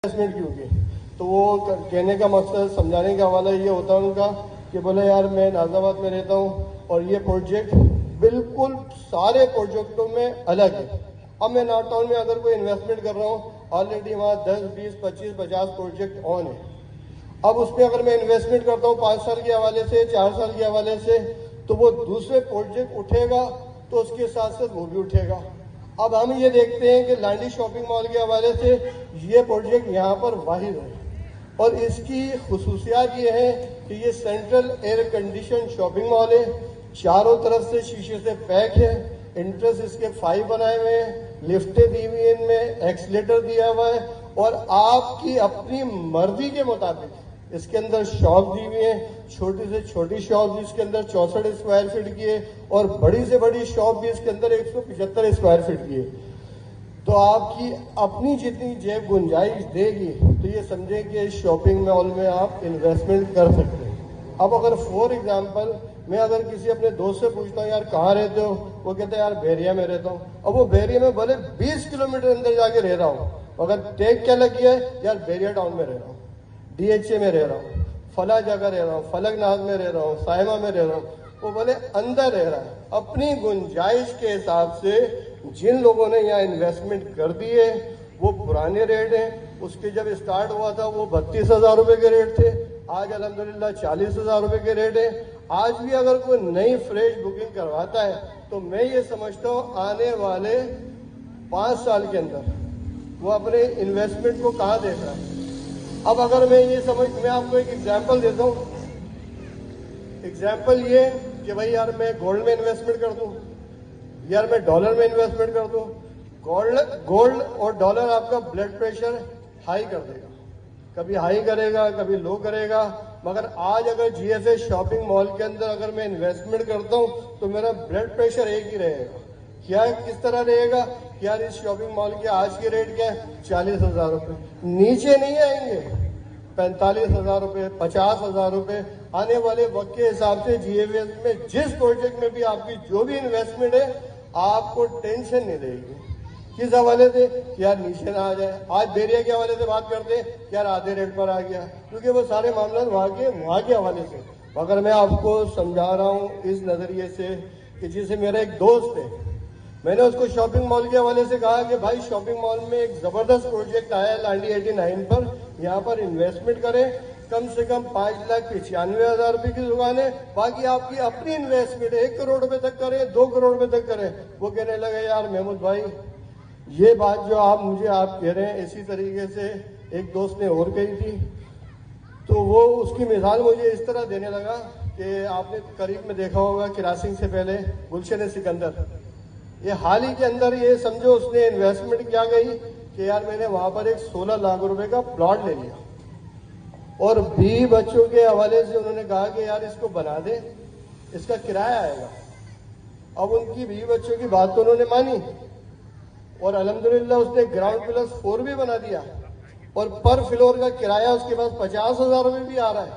Investment क्यों की, तो वो कहने का मकसद समझाने का हवाला ये होता है उनका कि बोले यार मैं नाजाबाद में रहता हूँ और ये प्रोजेक्ट बिल्कुल सारे प्रोजेक्टों में अलग है। अब मैं नॉर्थ टाउन में अगर कोई इन्वेस्टमेंट कर रहा हूँ, ऑलरेडी वहाँ 10, 20, 25, 50 प्रोजेक्ट ऑन है। अब उसमें अगर मैं इन्वेस्टमेंट करता हूँ 5 साल के हवाले से, 4 साल के हवाले से, तो वो दूसरे प्रोजेक्ट उठेगा तो उसके साथ साथ वो भी उठेगा। अब हम ये देखते हैं कि लांडी शॉपिंग मॉल के हवाले से ये प्रोजेक्ट यहाँ पर वाहिद है और इसकी खुसूसियात ये है कि ये central air condition shopping mall है, चारों तरफ से शीशे से पैक है, इंट्रेंस इसके 5 बनाए हुए हैं, लिफ्टें दी हुई हैं, इनमें एक्सीलेटर दिया हुआ है और आपकी अपनी मर्जी के मुताबिक इसके अंदर शॉप दी हुई है। छोटी से छोटी शॉप भी इसके अंदर 64 स्क्वायर फीट की है और बड़ी से बड़ी शॉप भी इसके अंदर 175 स्क्वायर फीट की है। तो आपकी अपनी जितनी जेब गुंजाइश देगी तो ये समझें कि इस शॉपिंग मॉल में आप इन्वेस्टमेंट कर सकते हैं। अब अगर फॉर एग्जांपल मैं अगर किसी अपने दोस्त से पूछता हूँ यार कहाँ रहते हो, वो कहते हैं यार बहरिया में रहता हूँ। अब वो बहरिया में भले 20 किलोमीटर अंदर जाके रह रहा हूँ, अगर टैग क्या लगी है यार बहरिया टाउन में रह रहा हूँ, DHA में रह रहा हूँ, फला जगह रह रहा हूँ, फलकनाथ में रह रहा हूँ, साहिबा में रह रहा हूँ, वो बोले अंदर रह रहा है। अपनी गुंजाइश के हिसाब से जिन लोगों ने यहाँ इन्वेस्टमेंट कर दी है वो पुराने रेट हैं। उसके जब स्टार्ट हुआ था वो 32,000 रुपये के रेट थे, आज अल्हम्दुलिल्लाह 40,000 रुपये के रेट है। आज भी अगर कोई नई फ्रेश बुकिंग करवाता है तो मैं ये समझता हूँ आने वाले 5 साल के अंदर वो अपने इन्वेस्टमेंट को कहाँ देख रहा है। अब अगर मैं आपको एक एग्जांपल देता हूँ। एग्जांपल ये कि भाई यार मैं गोल्ड में इन्वेस्टमेंट कर दूं, यार मैं डॉलर में इन्वेस्टमेंट कर दूं। गोल्ड और डॉलर आपका ब्लड प्रेशर हाई कर देगा, कभी हाई करेगा कभी लो करेगा। मगर आज अगर GFA शॉपिंग मॉल के अंदर अगर मैं इन्वेस्टमेंट करता हूँ तो मेरा ब्लड प्रेशर एक ही रहेगा। क्या किस तरह रहेगा यार, इस शॉपिंग मॉल के आज के रेट क्या है 40,000 रुपये, नीचे नहीं आएंगे 45,000 रुपये, 50,000 रुपये। आने वाले वक्त के हिसाब से GFA में जिस प्रोजेक्ट में भी आपकी जो भी इन्वेस्टमेंट है आपको टेंशन नहीं रहेगी। किस हवाले से यार नीचे ना आ जाए। आज बेरिया के हवाले से बात करते हैं यार आधे रेट पर आ गया, क्योंकि वो सारे मामला वहाँ के हवाले से। अगर मैं आपको समझा रहा हूँ इस नजरिए से कि जिसे मेरा एक दोस्त है, मैंने उसको शॉपिंग मॉल के हवाले से कहा कि भाई शॉपिंग मॉल में एक जबरदस्त प्रोजेक्ट आया है लांडी 89 पर, यहाँ पर इन्वेस्टमेंट करें। कम से कम 5,95,000 रुपये की दुकान है, बाकी आपकी अपनी इन्वेस्टमेंट 1 करोड़ रुपए तक करें, 2 करोड़ रुपए तक करें। वो कहने लगे यार महमूद भाई ये बात जो आप कह रहे हैं इसी तरीके से एक दोस्त ने और कही थी। तो वो उसकी मिसाल मुझे इस तरह देने लगा कि आपने करीब में देखा होगा क्रॉसिंग से पहले गुलशन सिकंदर, ये हाल ही के अंदर ये समझो उसने इन्वेस्टमेंट क्या गई कि यार मैंने वहां पर एक 16 लाख रुपए का प्लॉट ले लिया और 20 बच्चों के हवाले से उन्होंने कहा कि यार इसको बना दे, इसका किराया आएगा। अब उनकी 20 बच्चों की बात तो उन्होंने मानी और अल्हम्दुलिल्लाह उसने ग्राउंड +4 भी बना दिया और पर फ्लोर का किराया उसके पास 50,000 रुपये भी आ रहा है।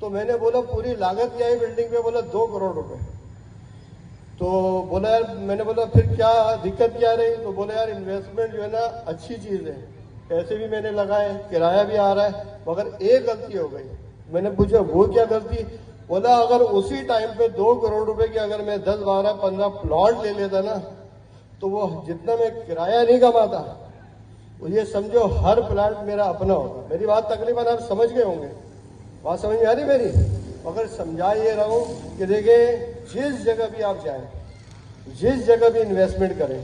तो मैंने बोला पूरी लागत क्या है बिल्डिंग पे, बोला 2 करोड़ रुपए। तो बोला यार, मैंने बोला फिर क्या दिक्कत क्या रही, तो बोला यार इन्वेस्टमेंट जो है ना अच्छी चीज है, पैसे भी मैंने लगाए, किराया भी आ रहा है, मगर एक गलती हो गई। मैंने पूछा वो क्या गलती, बोला अगर उसी टाइम पे 2 करोड़ रुपए की अगर मैं 10, 12, 15 प्लॉट ले लेता ना तो वो जितना मैं किराया नहीं कमाता वो ये समझो हर प्लॉट मेरा अपना होता। मेरी बात तकरीबन आप समझ गए होंगे, बात समझ में आ रही मेरी। अगर समझा ये रहा हूँ कि देखें जिस जगह भी आप जाएं, जिस जगह भी इन्वेस्टमेंट करें,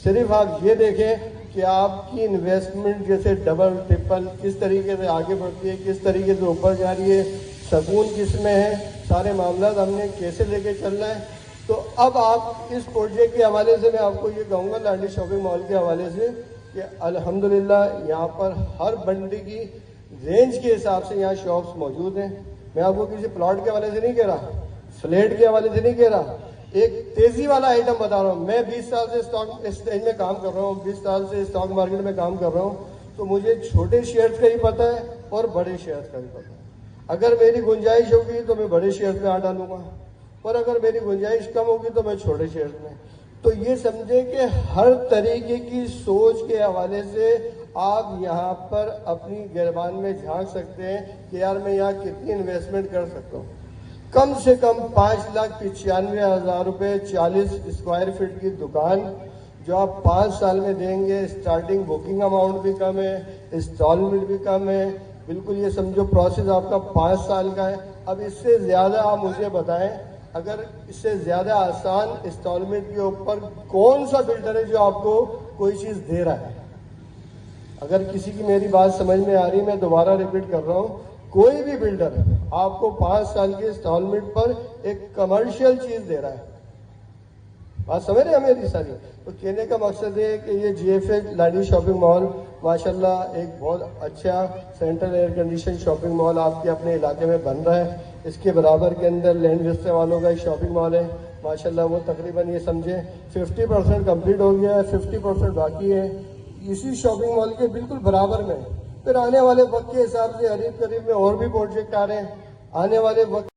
सिर्फ आप ये देखें कि आपकी इन्वेस्टमेंट जैसे डबल ट्रिपल किस तरीके से आगे बढ़ती है, किस तरीके से ऊपर जा रही है, सुकून किस में है, सारे मामला हमने कैसे लेके चलना है। तो अब आप इस प्रोजेक्ट के हवाले से मैं आपको ये कहूँगा लांडी शॉपिंग मॉल के हवाले से कि अल्हम्दुलिल्लाह यहाँ पर हर बंडी की रेंज के हिसाब से यहाँ शॉप्स मौजूद हैं। मैं आपको किसी प्लॉट के हवाले से नहीं कह रहा, फ्लैट के हवाले से नहीं कह रहा, एक तेजी वाला आइटम बता रहा हूँ। मैं 20 साल से स्टॉक एक्सचेंज में काम कर रहा हूँ, 20 साल से स्टॉक मार्केट में काम कर रहा हूँ, तो मुझे छोटे शेयर्स का ही पता है और बड़े शेयर्स का भी पता है। अगर मेरी गुंजाइश होगी तो मैं बड़े शेयर्स में आ डालूंगा और अगर मेरी गुंजाइश कम होगी तो मैं छोटे शेयर्स में। तो ये समझे कि हर तरीके की सोच के हवाले से آپ یہاں پر اپنی گریبان میں جھانک سکتے ہیں کہ یار میں یہاں کتنی انویسٹمنٹ کر سکتا ہوں. کم سے کم 5,95,000 روپے 40 اسکوائر فٹ کی دکان جو آپ 5 سال میں دیں گے. اسٹارٹنگ بکنگ اماؤنٹ بھی کم ہے, انسٹالمنٹ بھی کم ہے. بالکل یہ سمجھو پروسیس آپ کا 5 سال کا ہے. اب اس سے زیادہ آپ مجھے بتائیں, اگر اس سے زیادہ آسان انسٹالمنٹ کے اوپر کون سا بلڈر ہے جو آپ کو کوئی چیز دے رہا ہے؟ اگر کسی کی میری بات سمجھ میں آ رہی ہے, میں دوبارہ ریپیٹ کر رہا ہوں, کوئی بھی بلڈر آپ کو 5 سال کی انسٹالمنٹ پر ایک کمرشل چیز دے رہا ہے. بات سمجھ رہے ہیں میری ساری؟ تو کہنے کا مقصد ہے کہ یہ جی ایف اے لائڈی شاپنگ مال ماشاءاللہ ایک بہت اچھا central air condition shopping mall آپ کے اپنے علاقے میں بن رہا ہے. اس کے برابر کے اندر لینڈ وسٹا والوں کا ایک شاپنگ مال ہے ماشاءاللہ, وہ تقریباً یہ سمجھیں 50% کمپلیٹ ہو گیا ہے, 50% باقی ہے. اسی شاپنگ مال کے بالکل برابر میں پھر آنے والے وقت کے حساب سے قریب میں اور بھی پروجیکٹ آ رہے ہیں. آنے والے وقت